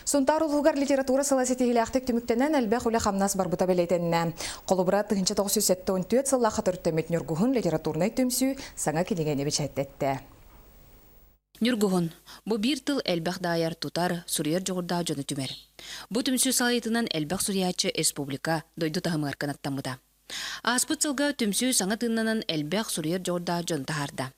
Сунтар улугар литература саласетихиляхтык түмүктенен элбэх үле хамнас барбыта белетенне. Колубра 1974 сыллаха төрттөмөт Нюргухун литературный түмсүү саңа килигени бичеттетте. Нюргухун, бу бир тыл элбэх даяр тутар сурьер жогурда жону түмер. Бу түмсүү салайтынан элбэх сурьячы республика дойду тахымгар канаттамыда. Аспыт сылга түмсүү саңа тыннанан элбэх сурьер жогурда жон тахарда.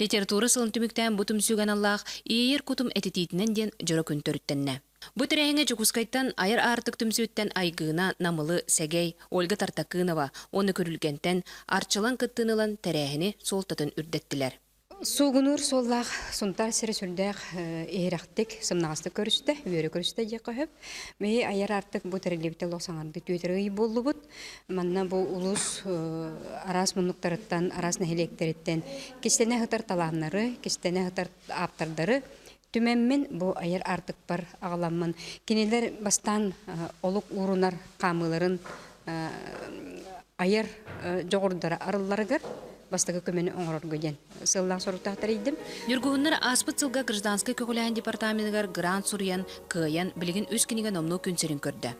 Литература сылын түмүктен бу түмсүүган Аллах иер кутум этититинен ден жора күн төрүттенне. Бу тирәһеңе Жукускайттан айыр артык түмсүүттен айгыына намылы Сәгей Ольга Тартакынова оны көрүлгентен арчылан кыттынылан тәрәһини солтатын үрдеттилер. Сугунур соллах сунтар сире сүрдәк эһрәхтек сымнасты көрүстә, үере көрүстә якып. Ме айыр артык бу тәрелебте лосаңарды төйтерей боллубут. Манна бу улус арас мунуктарыттан, арас нәһелектериттен кистене хытар таланнары, кистене хытар аптардары түмәммен бу айыр артык бар агаламмын. Кинелер бастан олук урунар камыларын айыр жогордара арылларыгар бастагы көмені оңорор гөден. Сыллаң соруктактар идим. Нюргухуннар аспыт сылга гражданский көкөләһин департаментигар грант сурьян, кыян, билигин үс киниге номну күнсерин көрдө.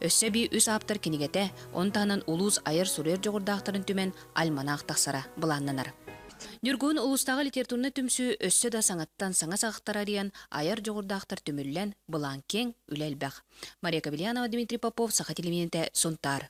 Өссө би үс аптар кинигете, онтанан улус айыр сурьер жогордактарын түмен альманах тахсара буланнанар. Нюргухун улустагы литературны түмсүү өссө да саңаттан саңа сагыктар арыян айыр жогордактар түмүллен булан кең үлелбэх. Мария Кабельянова, Дмитрий Попов, Саха телевидениете, Сунтар.